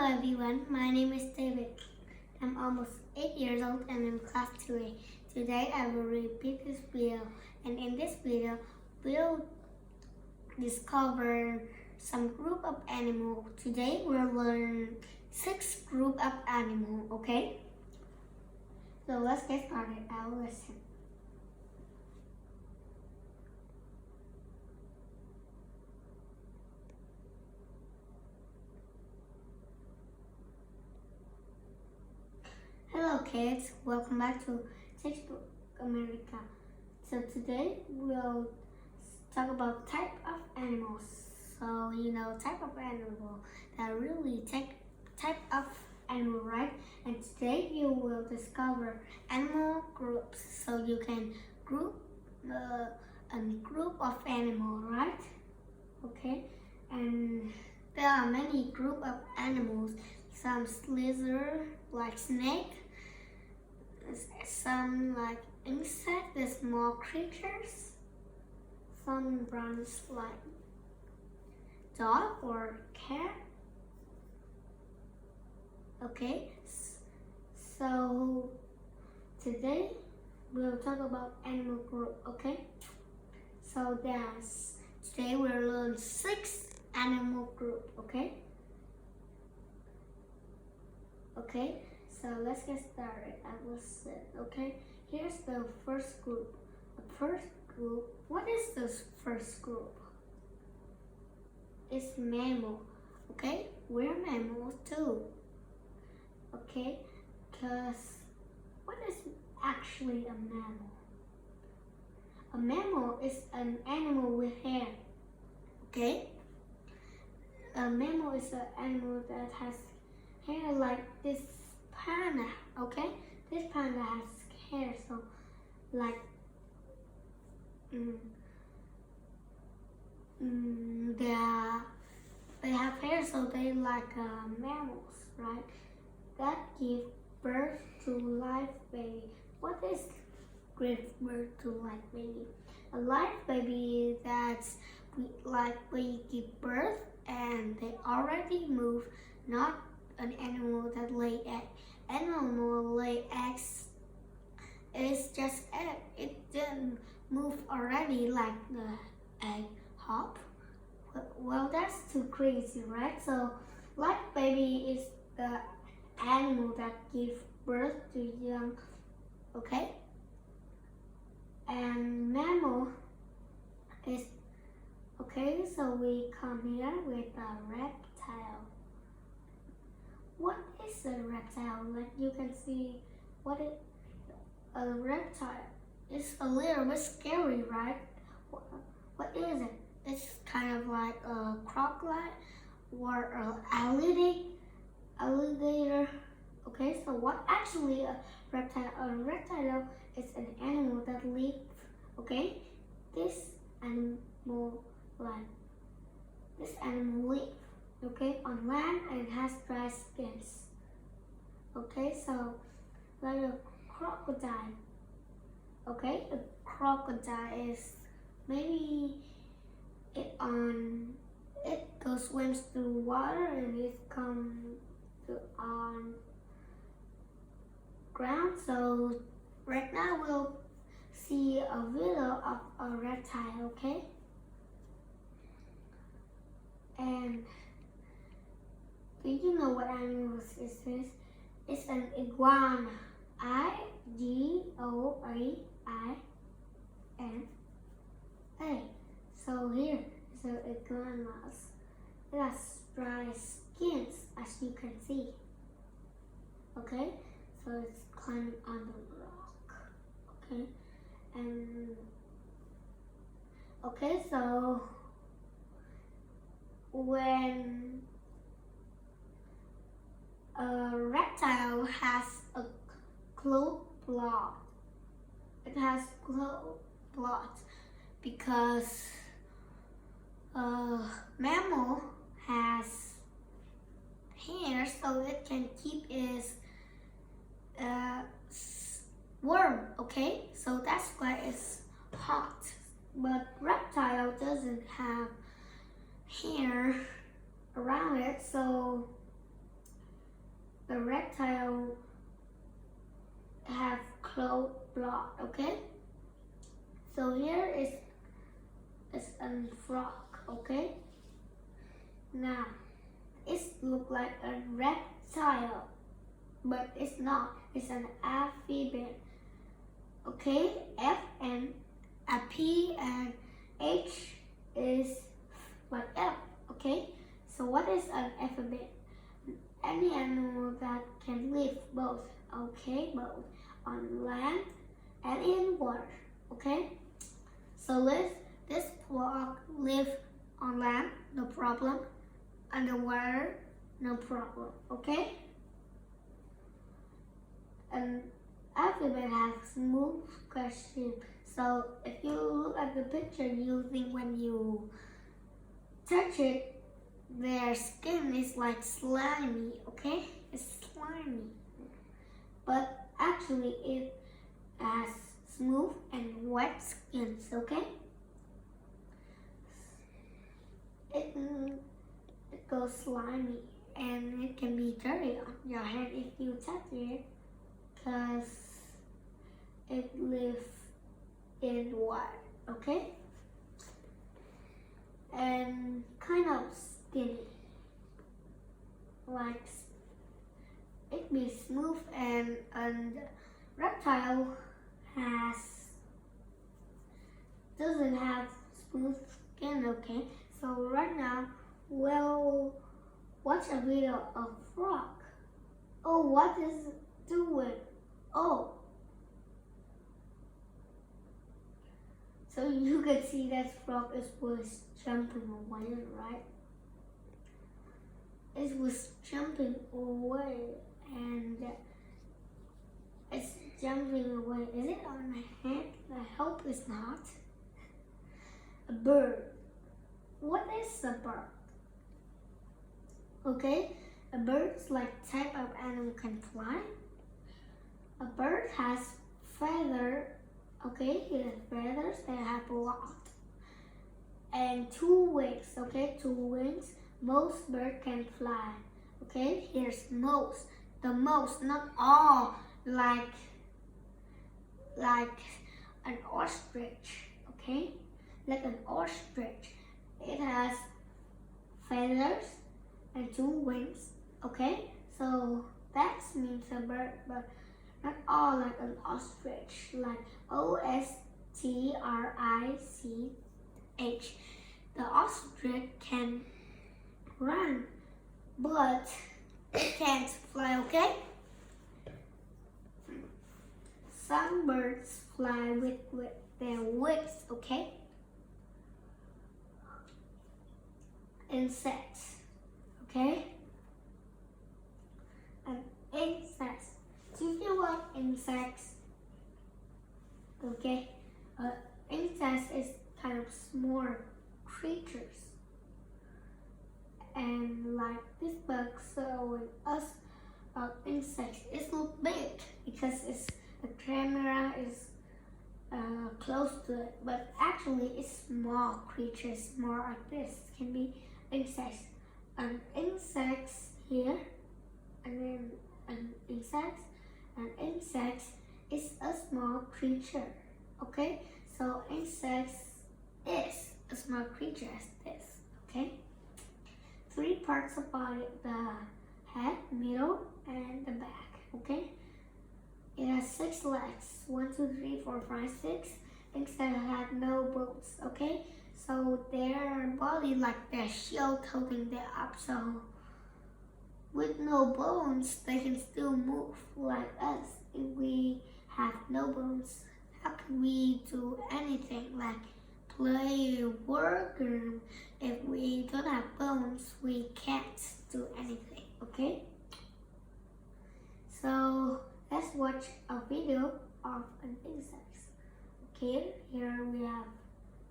everyone, my name is David. I'm almost 8 years old and in class 2A. Today I will repeat this video, and in this video we'll discover some group of animals. Today we'll learn 6 group of animals, okay? So let's get started. I'll listen. Hello kids, welcome back to Textbook America. So today we'll talk about type of animals. So type of animal that really type of animal, right? And today you will discover animal groups. So you can group a group of animal, right? Okay, and there are many group of animals. Some lizard like snake, some like insect, the small creatures, some brands like dog or cat. Okay, so today we'll talk about animal group. Okay, so today we'll learn 6 animal group. Okay, so let's get started. I will sit. Okay, here's the first group. What is this first group? It's mammal. Okay, we're mammals too. Okay, because what is actually a mammal? A mammal is an animal with hair. Okay, a mammal is an animal that has hair like this panda. Okay, this panda has hair, so like they have hair, so they like mammals, right? That give birth to live baby. What is give birth to live baby? A live baby that's like we give birth and they already move, not an animal that lay egg. Animal lay eggs is just egg. It didn't move already like the egg hop. Well, that's too crazy, right? So, live baby is the animal that gives birth to young. Okay, and mammal is okay. So we come here with a reptile. What is a reptile? Like you can see what is a reptile. It's a little bit scary, right? What is it? It's kind of like a crocodile or an alligator. Okay, so what actually a reptile? A reptile is an animal that lives. Okay, this animal lives. Okay, on land and has dry skins. Okay, so like a crocodile. Okay, a crocodile is maybe it goes swims through water and it comes on ground. So right now we'll see a video of a reptile. Okay, and do you know what animal is this? It's an iguana. I-G-O-A-I-N-A. So here is an iguana. It has dry skins, as you can see. Okay, so it's climbing on the rock. Okay, and okay, so when a reptile has a clotted blood. It has clotted blood because a mammal has hair, so it can keep its warm. Okay, so that's why it's hot. But reptile doesn't have hair around it, so the reptile have clotted blood, okay? So here is a frog, okay? Now, it looks like a reptile, but it's not. It's an amphibian, okay? F and a P and H is like F, okay? So what is an amphibian? Any animal that can live both, okay? Both on land and in water, okay? So this frog live on land, no problem. Underwater, no problem, okay? And amphibian has smooth skin. So if you look at the picture, you think when you touch it, their skin is like slimy, okay? It's slimy. But actually it has smooth and wet skins, okay? It goes slimy and it can be dirty on your hand if you touch it because it lives in water, okay? And kind of skinny, like it be smooth and reptile doesn't have smooth skin, okay? So right now we'll watch a video of frog. Oh, what is it doing? Oh, so you can see that frog was jumping away, right? It was jumping away and it's jumping away. Is it on my hand? I hope it's not. A bird. What is a bird? Okay, a bird's like type of animal can fly. A bird has feather. Okay, it has feathers. They have a lot. And 2 wings. Okay, 2 wings. Most birds can fly. Okay, here's most. The most, not all. Like an ostrich. Okay, like an ostrich. It has feathers and 2 wings, okay? So that means a bird, but not all like an ostrich, like ostrich. The ostrich can run, but it can't fly, okay? Some birds fly with their wings, okay? Insects, okay? And insects. Do you like insects? Okay. Insects is kind of small creatures. And like this bug showing us insects. It looks big because the camera is close to it, but actually it's small creatures, more like this. It can be insects. Insects here, and then insects, and insects is a small creature. Okay, so insects is a small creature as this. Okay, 3 parts of body: the head, middle, and the back. Okay, it has 6 legs. 1, 2, 3, 4, 5, 6. Insects have no bones. Okay. So their body like their shield holding them up. So with no bones, they can still move like us. If we have no bones, how can we do anything like play, work, or if we don't have bones, we can't do anything, okay? So let's watch a video of an insect. Okay, here we have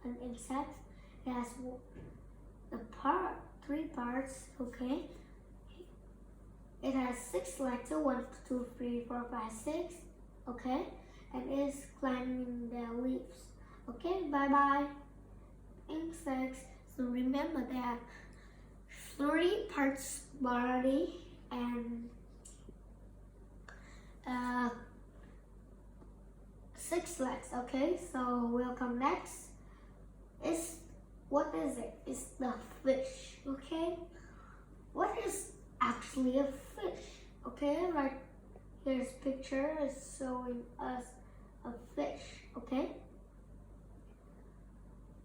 an insect. It has the 3 parts, okay? It has 6 legs, 1, 2, 3, 4, 5, 6, okay? And it's climbing the leaves. Okay, bye-bye. Insects, so remember that 3 parts body and uh, 6 legs. Okay, so we'll come next. What is it? It's the fish. Okay, what is actually a fish? Okay, right here's picture is showing us a fish. Okay.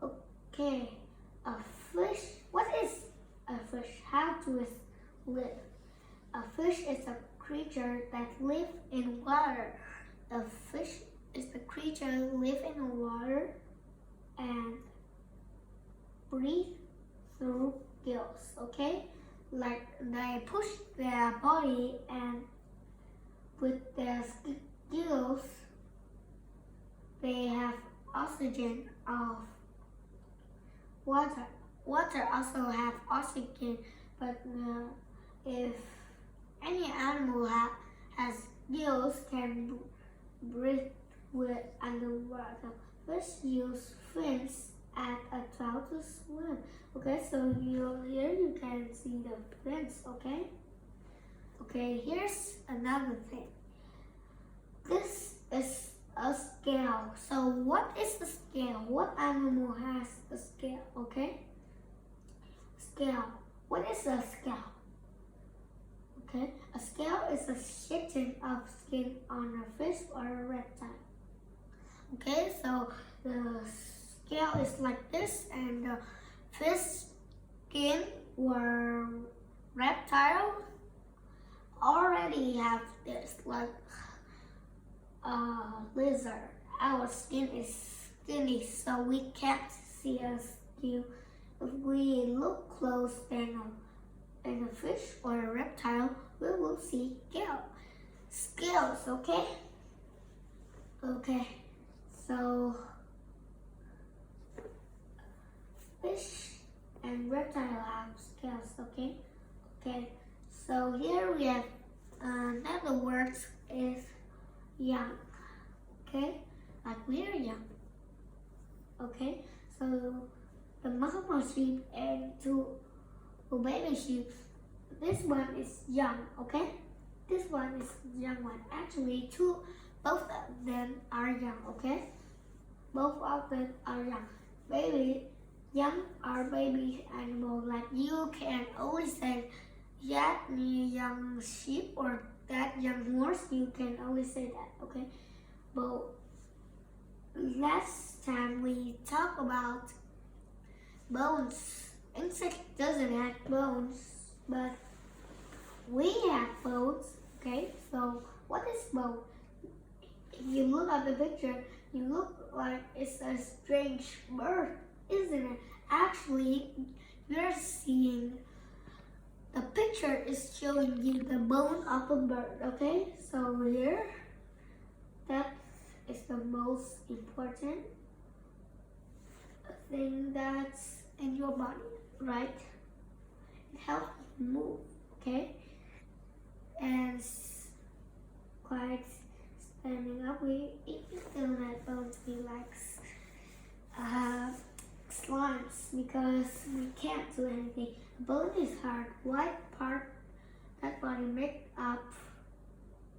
Okay, a fish. What is a fish? How do it live? A fish is a creature that lives in water. A fish is the creature live in the water and breathe through gills. Okay, like they push their body and with their gills they have oxygen of water. Water also have oxygen, but if any animal has gills can breathe with underwater. Fish use fins at a tail to swim. Okay, so here you can see the fins. Okay. Okay, here's another thing. This is a scale. So what is the scale? What animal has a scale? Okay. Scale. What is a scale? Okay, a scale is a sheeting of skin on a fish or a reptile. Okay, so the scale is like this, and the fish skin or reptile already have this, like a lizard. Our skin is skinny, so we can't see a scale. If we look close in a fish or a reptile, we will see scales. Okay. Okay. So fish and reptile have scales. Okay. Okay. So here we have another word is young. Okay, like we are young. Okay. So the mama sheep and two baby sheep. This one is young. Okay. This one is young one. Actually, both of them are young. Okay. Both of them are young. Young are baby animal. Like you can always say that young sheep or that young horse. You can always say that. Okay. But last time we talked about bones. Insect doesn't have bones, but we have bones. Okay. So what is bone? If you look at the picture, you look like it's a strange bird, isn't it? Actually, you're seeing the picture is showing you the bone of a bird. Okay, so here, that is the most important thing that's in your body, right? It helps you move. Okay, and quite standing up, we still let bones be like slimes because we can't do anything. Bone is hard. White part that body make up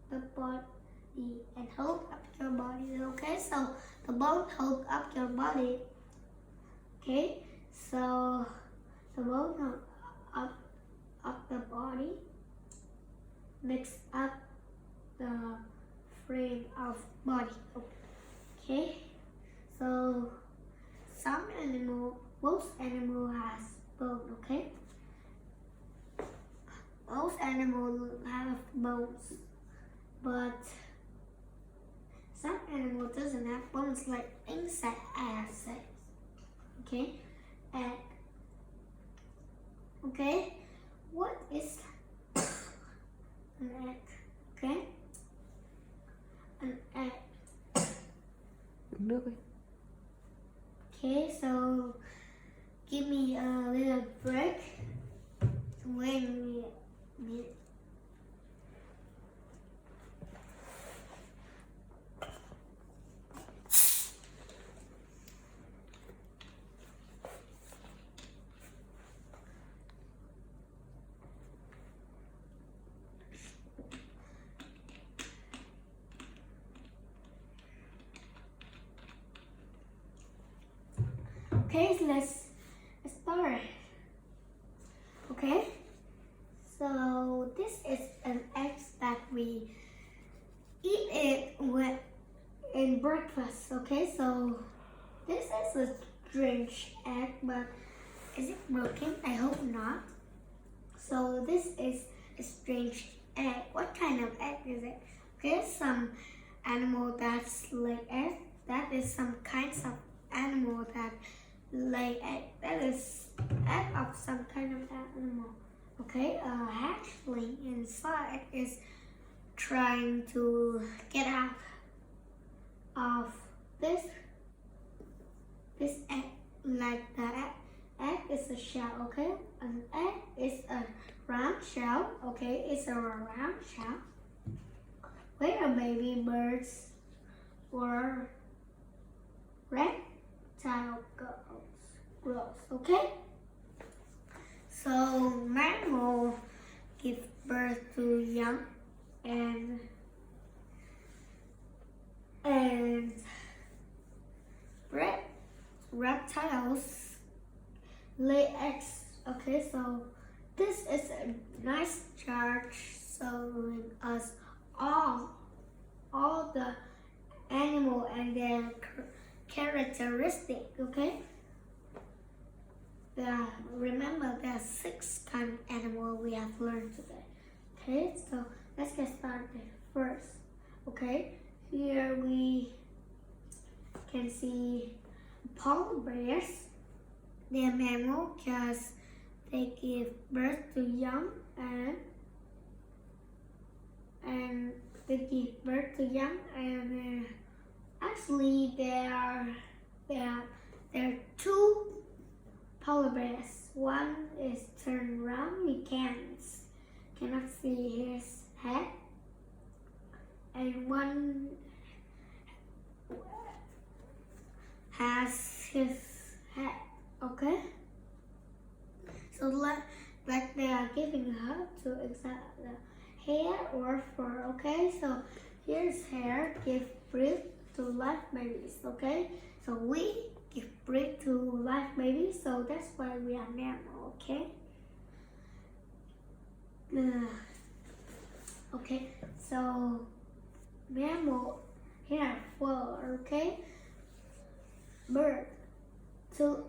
the body and hold up your body. Okay, so the bone hold up your body. Okay, so the bone hold up the body, mix up the frame of body. Okay, so most animal has bone. Okay, most animals have bones, but some animal doesn't have bones, like insect has. Okay, egg. Okay, what is an egg? Okay, an egg. Okay, so give me a little break. Wait a minute. Okay, let's start. Okay, so this is an egg that we eat it with in breakfast. Okay, so this is a strange egg, but is it broken? I hope not. So this is a strange egg. What kind of egg is it? Okay, some animal that's lay egg. That is some kinds of animal that lay egg. That is egg of some kind of animal. Okay, a hatchling inside is trying to get out of this egg. Like the egg is a shell. Okay, an egg is a round shell. Okay, it's a round shell where baby birds or reptile grows. Okay, so mammal give birth to young and reptiles lay eggs. Okay, so this is a nice chart showing us all the animal and their characteristic. Okay, remember there are 6 kind of animal we have learned today. Okay, so let's get started first. Okay, here we can see polar bears. They are mammal because they give birth to young and they give birth to young and actually there are 2 polar bears. One is turned around. We cannot see his head, and one has his head. Okay, so like they are giving her to exact the hair or fur. Okay, so here's hair give birth to live babies. Okay, so we give birth to live babies, so that's why we are mammal. Okay. Okay, so mammal here fur. Okay, bird. So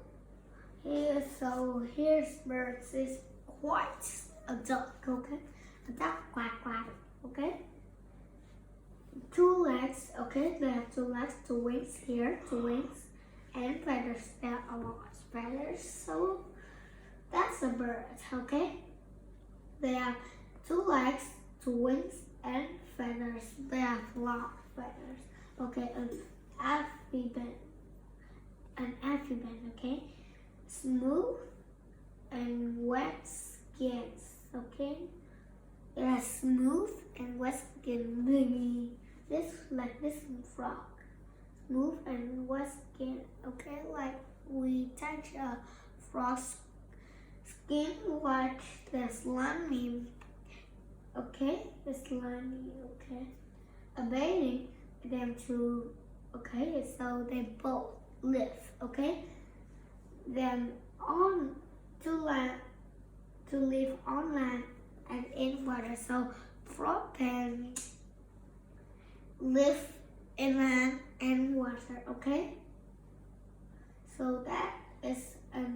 here's birds is white, a duck. Okay, a duck quack quack. Okay, 2 legs. Okay, they have 2 legs, 2 wings here, 2 wings, and feathers. There are a lot of feathers. So that's a bird. Okay, they have 2 legs, 2 wings, and feathers. They have a lot of feathers. Okay, an amphibian. Okay, smooth and wet skins. Okay, it has smooth and wet skin. Maybe this frog, smooth and wet skin. Okay, like we touch a frog's skin like the slimy. Okay, the slimy. Okay, abating them to. Okay, so they both live. Okay, then on to land, to live on land and in water. So frog can live in land and water. Okay, so that is a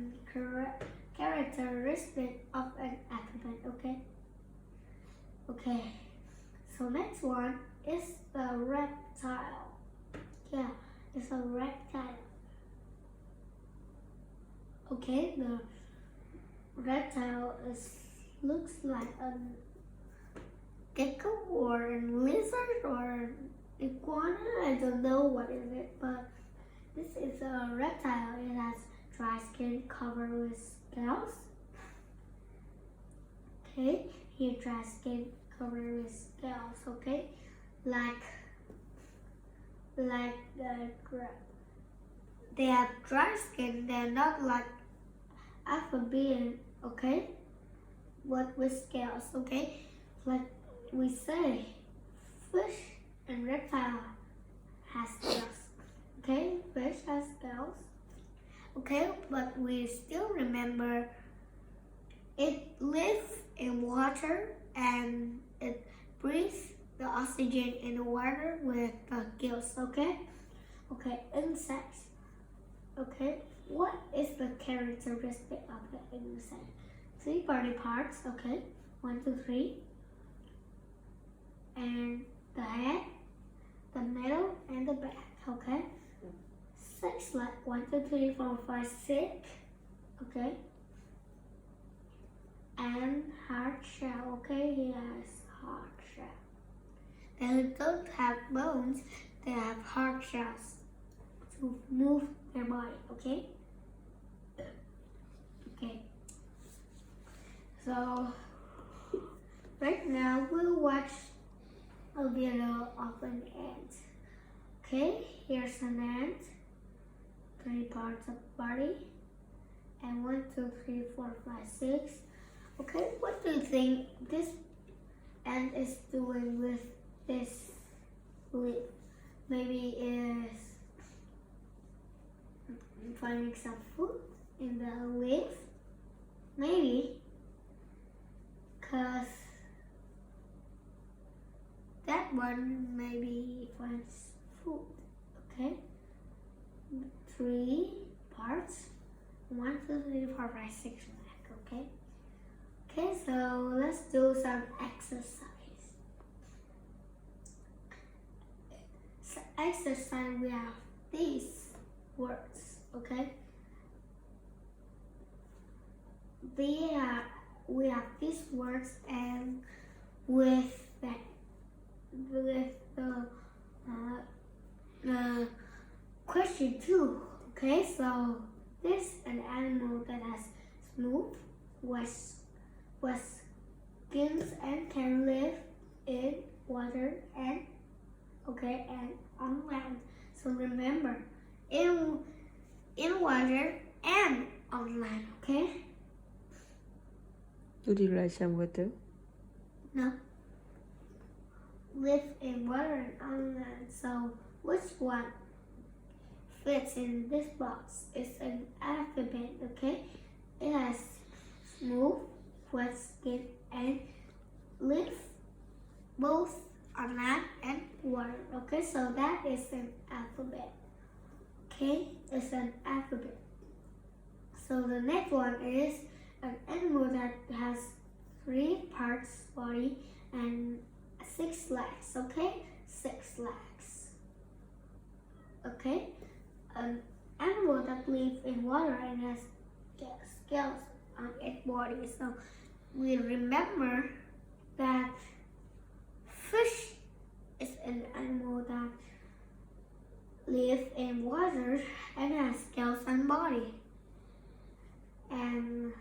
characteristic of an amphibian. Okay. Okay, so next one is the reptile. Yeah, it's a reptile. Okay, the reptile looks like a gecko or a lizard or iguana. I don't know what is it, but this is a reptile. It has dry skin covered with scales. Okay, here dry skin covered with scales. Okay, like they have dry skin. They're not like amphibian. Okay, but with scales. Okay, like we say, fish and reptile has scales. Okay, fish has scales. Okay, but we still remember it lives in water and it breathes the oxygen in the water with the gills, okay? Okay, insects. Okay, what is the characteristic of the insect? 3 body parts, okay? 1, 2, 3. And the head, the middle, and the back, okay? 6 legs, 1, 2, 3, 4, 5, 6, okay? And hard shell, okay? He has hard shell. They don't have bones, they have hard shells to move their body, okay? Okay. So, right now we'll watch a video of an ant. Okay, here's an ant. 3 parts of body. And 1, 2, 3, 4, 5, 6. Okay, what do you think this ant is doing with this leaf? Maybe is finding some food in the leaf? Maybe. Because that one maybe finds food. Okay? 3 parts. 1, 2, 3, 4, 5, 6 back. Okay? Okay, so let's do some exercise. So exercise, we have these words. Okay? We have these words, and with the question too. Okay, so this an animal that has smooth, wet skins and can live in water and on land. So remember, in water and on land. Okay. Would you like some water? No. Live in water and on land. So which one fits in this box? It's an alphabet, okay? It has smooth, wet skin and live both on land and water. Okay, so that is an alphabet. Okay, it's an alphabet. So the next one is an animal that has 3 parts body and 6 legs, okay? 6 legs. Okay? An animal that lives in water and has scales on its body. So we remember that fish is an animal that lives in water and has scales on body. And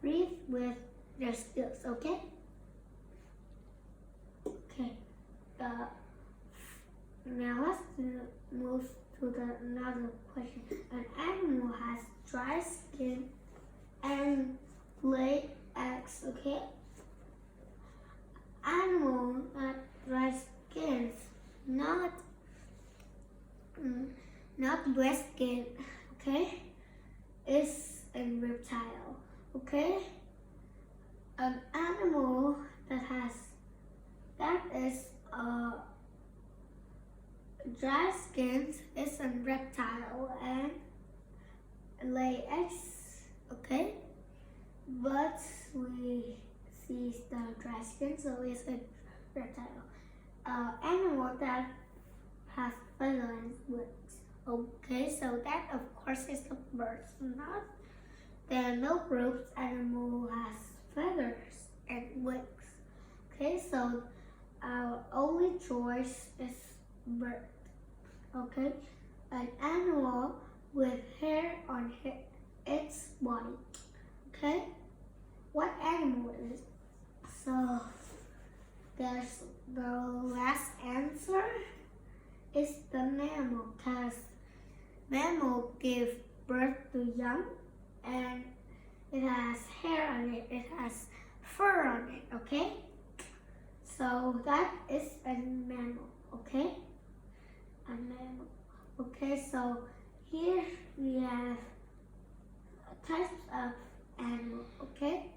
breathe with their scales, okay? Okay. Now let's move to another question. An animal has dry skin and lay eggs, okay? Animal that dry skins, not wet skin, okay? Is a reptile, okay? An animal that is dry skins is a reptile and lay eggs, okay? But we see the dry skin, so it's a reptile. Animal that has feathers and wings. Okay, so that of course is the birds. Not there are no groups animal has feathers and wings. Okay, so our only choice is bird. Okay, an animal with hair on its body. Okay, what animal is it? So there's the last answer is the mammal, because mammal give birth to young and it has hair on it, it has fur on it, okay? So that is a mammal, okay? A mammal. Okay, so Here we have types of animal, okay?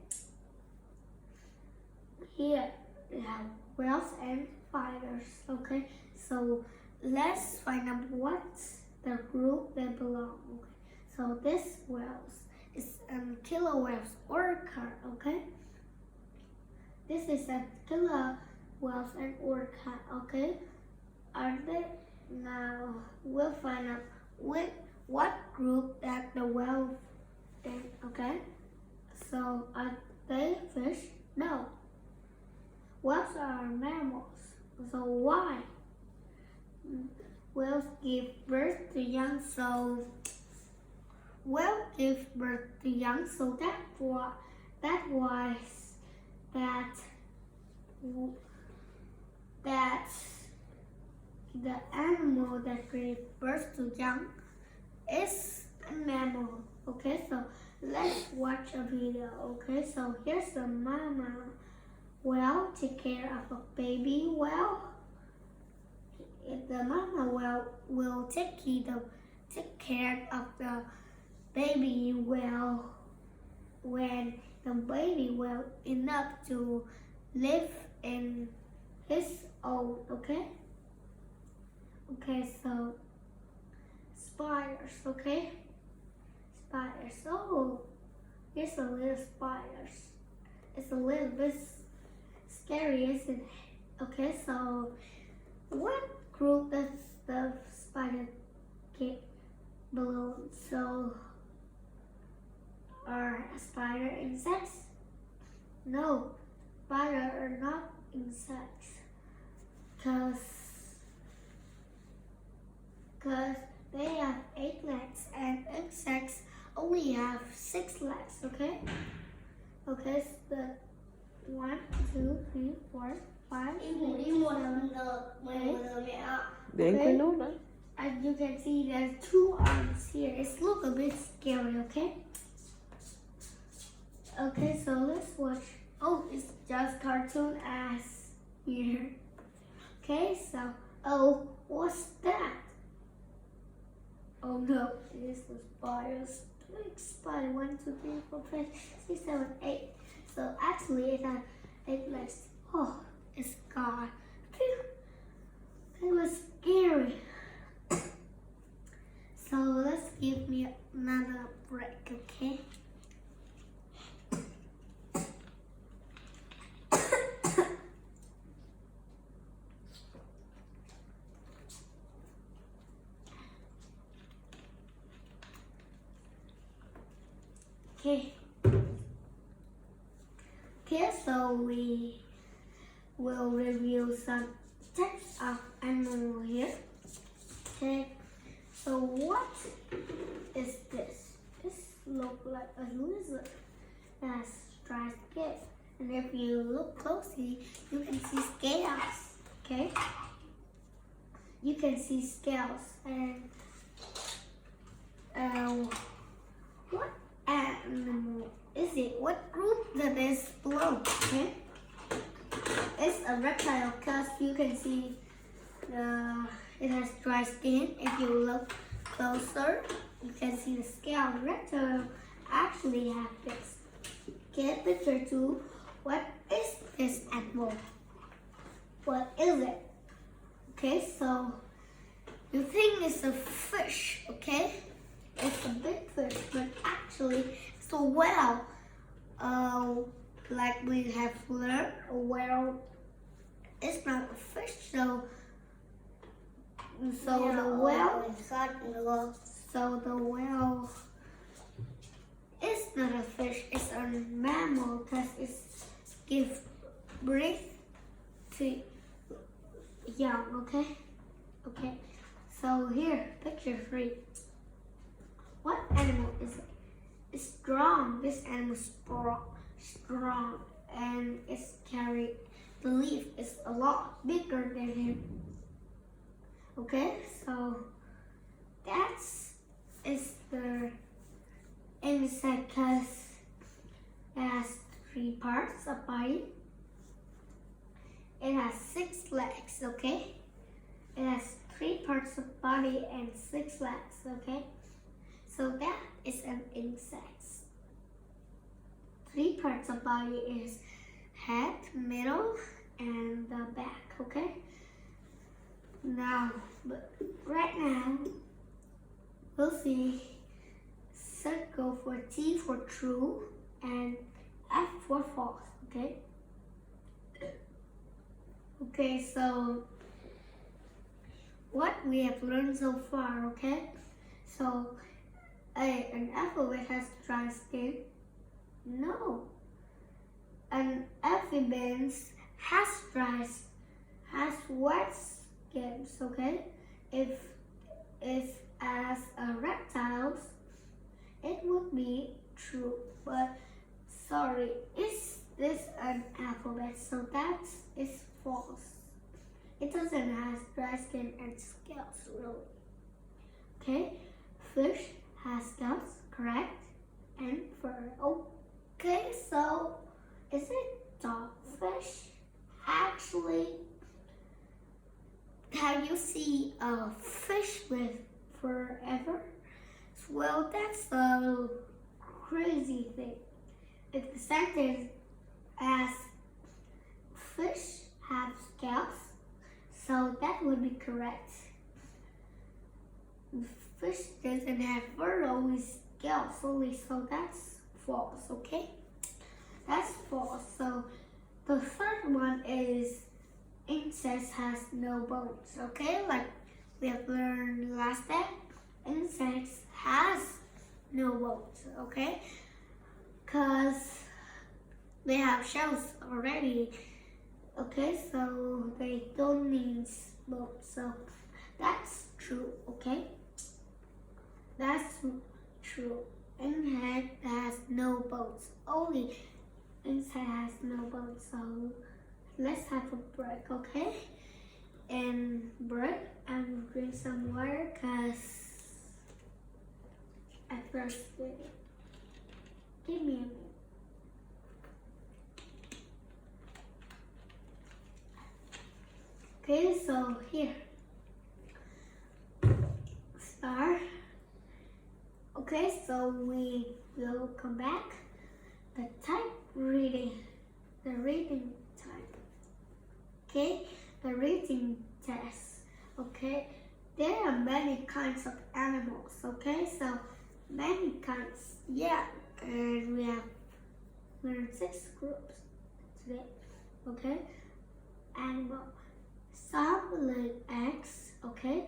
Here we have whales and spiders, okay? So let's find out what's the group they belong, okay? So this whales is killer whales orca, okay? This is a killer whales and orca, okay? Are they? Now we'll find out what group that the whale in, okay? So are they fish? No. Whales are mammals. So why? Whales give birth to young, so whales give birth to young, so that why that the animal that gives birth to young is a mammal. Okay, so let's watch a video. Okay, so here's the mama whale take care of a baby whale. The mama whale will take care of the baby whale when the baby whale enough to live in his own. Okay. Okay, so spiders. Okay, spiders. Oh, here's a little spiders. It's a little bit scary, isn't it? Okay, so what group does the spider belong? So are spider insects? No, spiders are not insects, cause they have 8 legs and insects only have 6 legs. Okay. Okay, so the 1, 2, 3, 4, 5, 6, 7, 8. Để anh quên nốt nữa. As you can see, there's 2 arms here. It looks a bit scary, okay? Okay, so let's watch. Oh, it's just cartoon ass here. Okay, so, oh, what's that? Oh no, it is the spiders. Big spider, 1, 2, 3, 4, 5, 6, 7, 8. So actually it has 8 legs. Oh, it's gone. Phew. It was scary. So let's give me another break, okay? Okay. Okay, so we will review some types of animal here. Okay. So what is this? This looks like a lizard that has striped skin. And if you look closely, you can see scales. Okay. You can see scales and what animal is it? What group does this belong? Okay. It's a reptile because you can see it has dry skin. If you look closer, you can see the scale. Reptile actually have this. Get picture 2. What is this animal? What is it? Okay, so you think it's a fish, okay? It's a big fish, but actually it's a whale. Like we have learned, a whale is not a fish, so the whale is not a fish. It's a mammal because it gives birth to young. Okay. Okay. So here, picture 3. What animal is it? It's strong. This animal is strong, and it's carried. The leaf is a lot bigger than him. Okay, so is the insect because it has 3 parts of body. It has 6 legs. Okay, it has 3 parts of body and 6 legs. Okay, So that is an insect. Three parts of body is head, middle, and the back, okay? Now, right now, we'll see circle for T for true and F for false, okay? Okay, so what we have learned so far, okay? So, an alphabet has dry skin. No. An amphibian has wet skins, okay? If as a reptiles, it would be true. But sorry, is this an alphabet? So that is false. It doesn't have dry skin and scales, really. Okay, fish has scales, correct? And fur. Okay, so is it dogfish? Actually, have you seen a fish with fur ever? Well, that's a crazy thing. If the sentence as fish have scales, so that would be correct. Fish doesn't have fur, only scales only, so that's false, okay? That's false. So the third one is insects has no bones, okay? Like we have learned last time, insects has no bones, okay? Because they have shells already, okay? So they don't need bones, so that's true, okay? That's true. Insect has no bones. Only insect has no bones. So let's have a break, okay? And break and drink some water because at first, give me a minute. Okay, so here. Start. Okay, so we will come back. The type reading, the reading type. Okay, the reading test. Okay, there are many kinds of animals. Okay, so many kinds. Yeah, and we have learned 6 groups today. Okay, animal. Some lay eggs. Okay,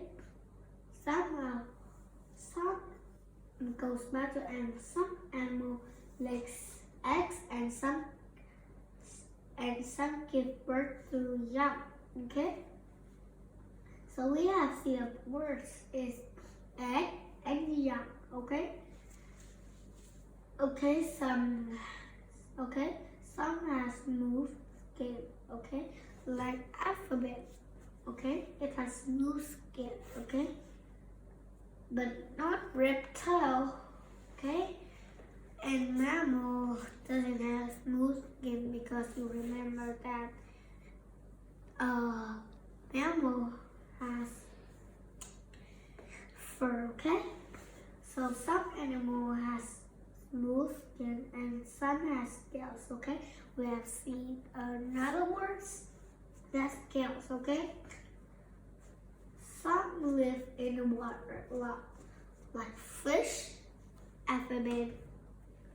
some goes matter, and some animal lays eggs, and some give birth to young. Okay, so we have the words is egg and young. Okay, some has smooth skin. Okay, like alphabet. Okay, it has smooth skin. Okay, but not reptile, okay? And mammal doesn't have smooth skin because you remember that mammal has fur, okay? So some animal has smooth skin and some has scales, okay? We have seen another words that's scales, okay? Some live in the water a lot, like fish, amphibian,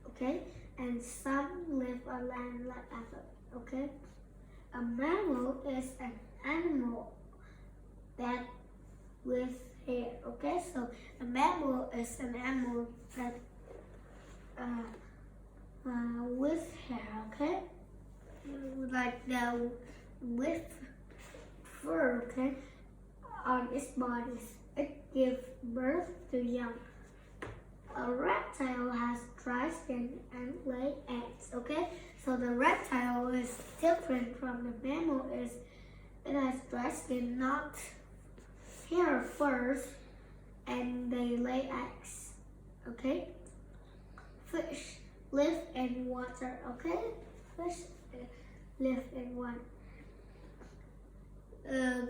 okay? And some live on land like amphibian, okay? A mammal is an animal that with hair, okay? So a mammal is an animal that with hair, okay? Like the with fur, okay? On its body, it gives birth to young. A reptile has dry skin and lay eggs, okay? So the reptile is different from the mammal, is it has dry skin, not hair first, and they lay eggs, okay? Fish live in water, okay? Fish live in water.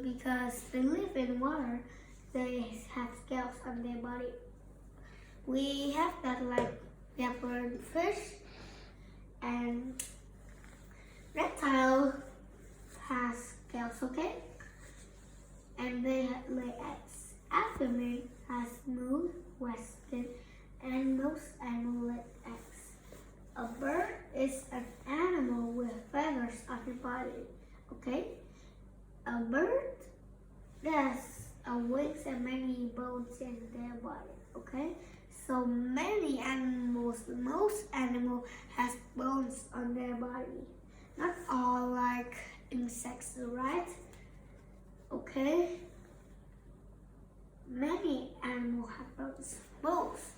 Because they live in water, they have scales on their body. we have that like we have bird, fish, and reptile has scales, okay? And they lay eggs. Abdomen has smooth, wet skin, and most animals lay eggs. A bird is an animal with feathers on the body, okay? A bird has wings and many bones in their body, okay? So many animals, most animals has bones on their body. Not all like insects, right? Okay? Many animals have bones. Most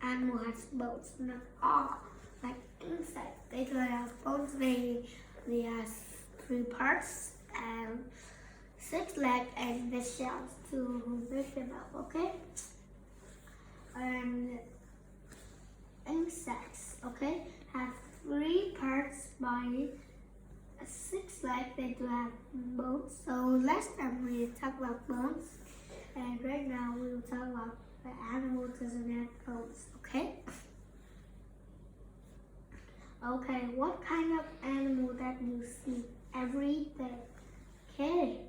animals have bones, not all. Like insects, they could have bones. They have 3 parts and 6 legs and the shells to make them up. Okay? And insects, okay, have 3 parts body, 6 legs. They do have bones. So last time we talked about bones, and right now we will talk about the animal doesn't have bones. Okay? Okay, what kind of animal that you see every day? Okay,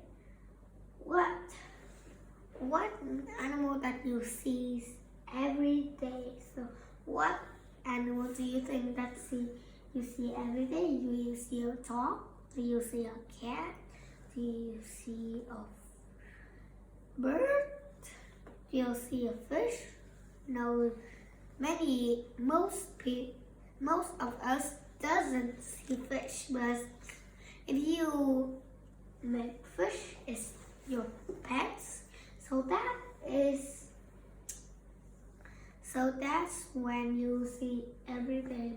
what animal that you see every day? So what animal do you think that you see every day? Do you see a dog? Do you see a cat? Do you see a bird? Do you see a fish? No, most of us doesn't see fish, but if you make fish is your pets, so that's when you see every day.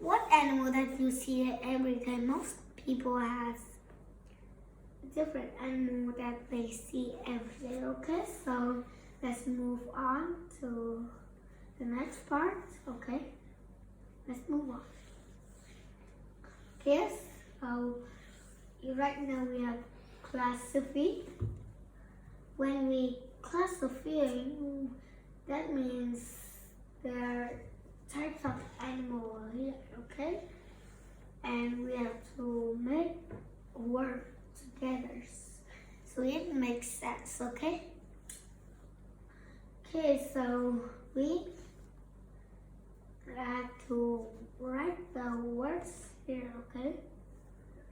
What animal that you see every day? Most people has different animal that they see every day. Okay, so let's move on to the next part. Okay, let's move on. Okay, so right now we have classify. When we classify, that means there are types of animal here. Okay, and we have to make a word together so it makes sense. Okay, so we have to write the words here. Okay,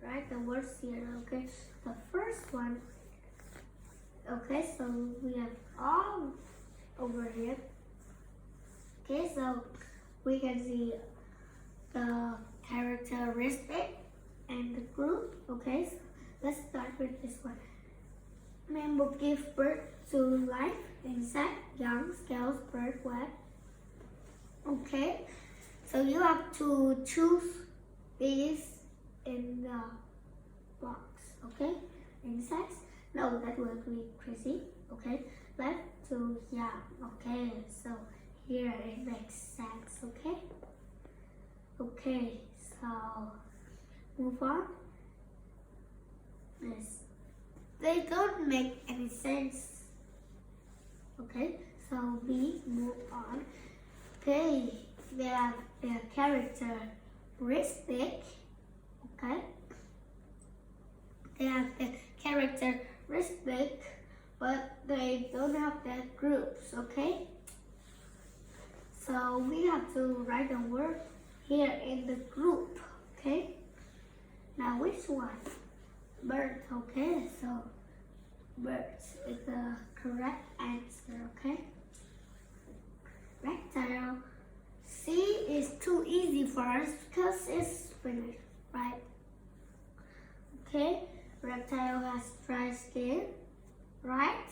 write the words here. Okay, the first one. Okay, so we have all over here. Okay, so we can see the characteristic and the group. Okay, so let's start with this one. Mammal give birth to life, insect, young, scales, bird, web. Okay, so you have to choose these in the box. Okay, insects. No, that will be crazy. Okay, left to young. Okay, so here it makes sense. Okay. Okay, so move on. Yes. They don't make any sense. Okay, so we move on. Okay, they have their characteristic. Okay, they have the characteristic, but they don't have their groups. Okay, so we have to write a word here in the group. Okay, now which one? Bird. Okay, so birds is the correct answer. Okay, reptile. C is too easy for us because it's finished, right? Okay, reptile has dry skin, right?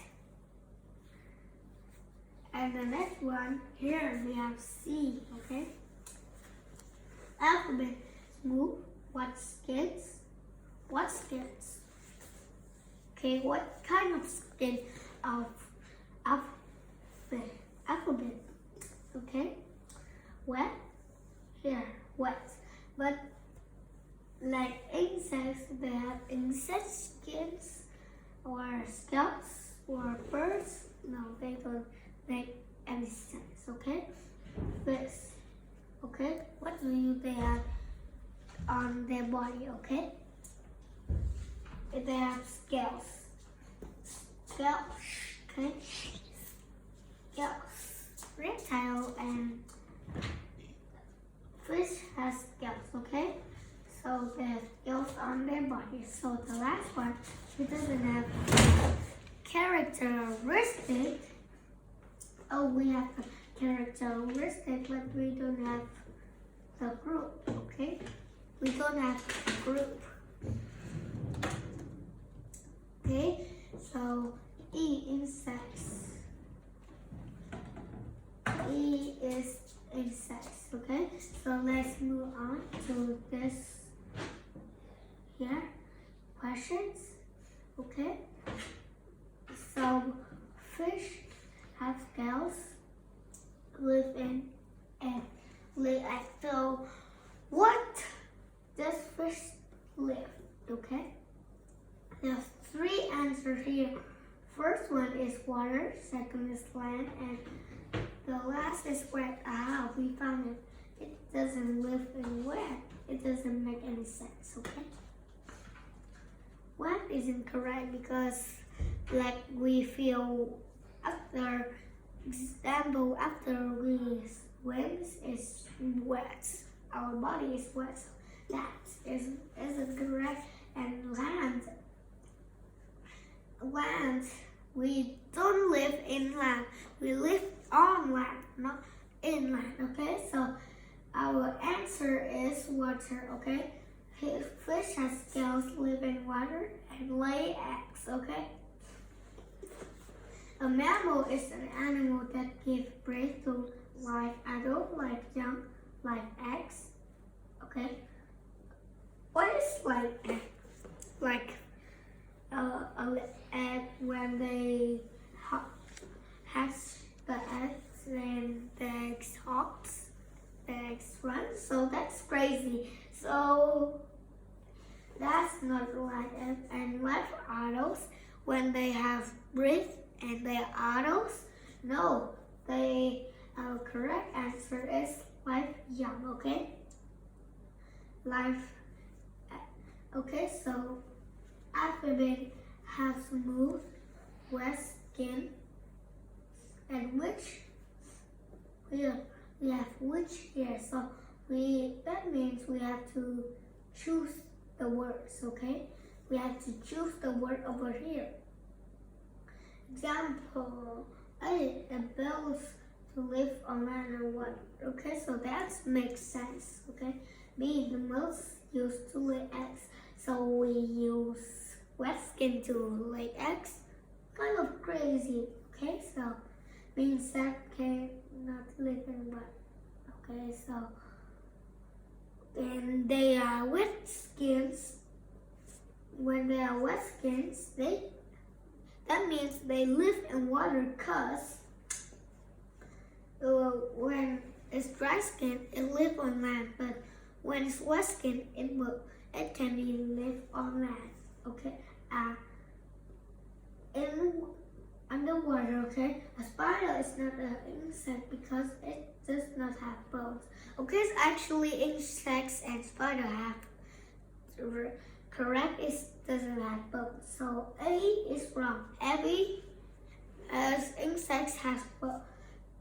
And the next one here we have C. Okay, alphabet. Smooth. What skins? What skins? Okay, what kind of skin of alphabet? Okay, wet. Here, wet. But like insects, or scales or birds. No, they don't make any sense, okay? Fish, okay? What do they have on their body, okay? They have scales. Scales, okay? Scales. Reptile and fish has scales, okay? So they have scales on their body. So the last one, it doesn't have characteristic. Oh, we have the characteristic, but we don't have the group, okay? We don't have the group. Okay, so E, insects. E is insects, okay? So let's move on to this here. Questions, okay? So fish have scales, live in and lay eggs. So what does fish live, okay? There's 3 answers here. First one is water, second is land, and the last is wet. Ah, we found it. It doesn't live in wet. It doesn't make any sense, okay? Wet isn't correct because like we feel after example after we swim is wet. Our body is wet. So that isn't correct. And land, we don't live in land. We live on land, not in land, okay? So our answer is water, okay? Fish has scales, live in water, and lay eggs, okay? A mammal is an animal that gives birth to live adult, live young, live eggs, okay? What is live egg? Like an egg when they hatch the eggs and the eggs hops, the eggs run. So that's crazy. So that's not live egg. And live adults, when they have breath and they're adults, no, our correct answer is live young, okay? Live. Okay, so alphabet have smooth, wet skin, and which we have which here. So that means we have to choose the words, okay? We have to choose the word over here. Example A, the bells to live on land or water. Okay, so that makes sense, okay? B, the mouse used to lay eggs. So we use wet skin to lay eggs. Kind of crazy, okay? So means that cannot live in water. Okay, so and they are wet skins. When they are wet skins, that means they live in water because when it's dry skin, it lives on land. But when it's wet skin, it can be live on land. Okay, in underwater. Okay, a spider is not an insect because it does not have bones. Okay, it's actually insects and spider have. Correct, it doesn't have bones. So A is wrong. Every insects has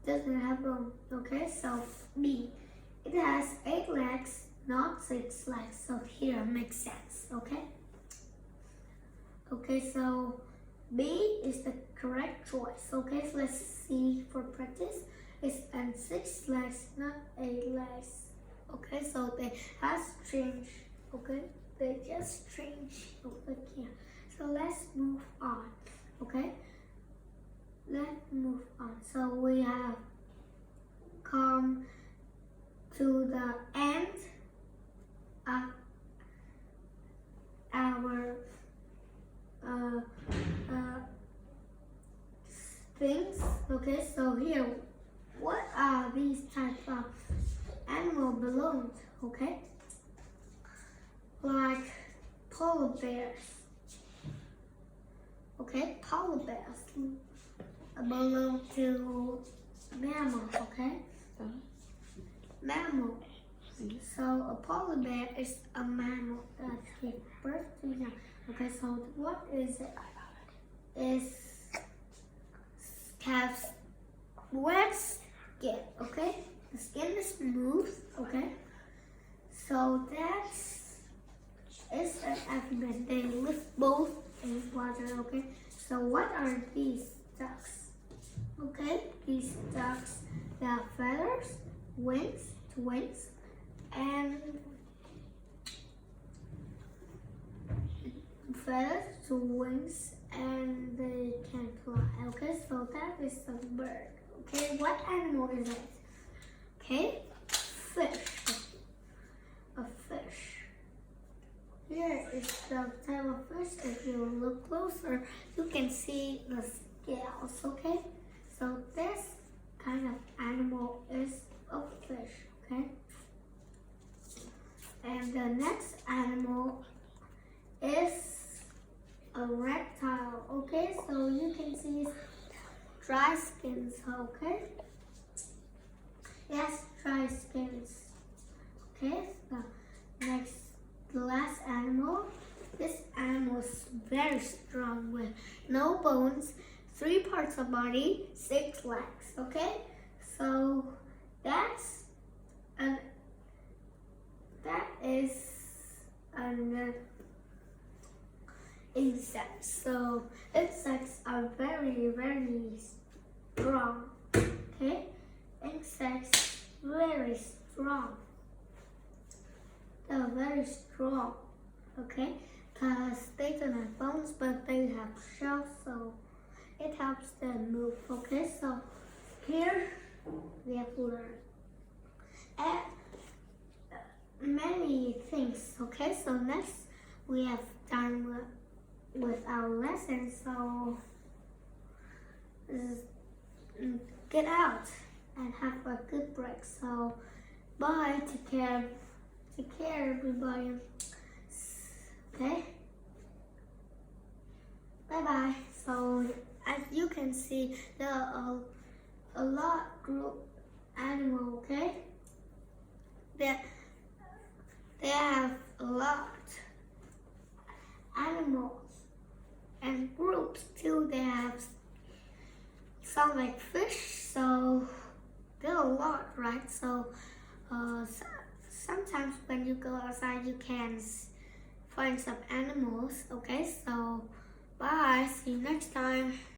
doesn't have bones. Okay, so B, it has 8 legs, not 6 legs. So here makes sense. Okay. Okay, so B is the correct choice. Okay, so let's see for practice. It's 6 legs, not 8 legs. Okay, so they have strange. Okay, they just strange over here. So let's move on. Okay, let's move on. So we have come to the end of our things. Okay, so here, what are these types of animal belongs? Okay, like polar bears, Okay, polar bears belong to mammals. Okay, mammal. So a polar bear is a mammal that gives birth to young. Okay, so what is it? Is have wet skin. Okay, the skin is smooth. Okay, so that's is an alphabet. They live both in water. Okay, so what are these ducks? Okay, these ducks they have feathers, wings, and feathers to wings, and they can fly. Okay, so that is a bird. Okay, what animal is it? Okay, fish. A fish. Here is the type of fish. If you look closer, you can see the scales. Okay, so this kind of animal is a fish. Okay, and the next animal is a reptile. Okay, so you can see dry skins. Okay, yes, dry skins. Okay, so the last animal. This animal is very strong with no bones, 3 parts of body, 6 legs. Okay, so that is an insect. So insects are very strong. Okay, insects very strong. They're very strong. Okay, because they don't have bones, but they have shells, so it helps them move. Okay, so here we have learned many things. Okay, so next we have done with our lesson. So get out and have a good break. So bye. Take care, everybody. Okay. Bye bye. So as you can see, there are a lot group animal. Okay. They have a lot animals and groups too. They have some like fish. So there are a lot, right? So sometimes when you go outside, you can find some animals. Okay, so bye. See you next time.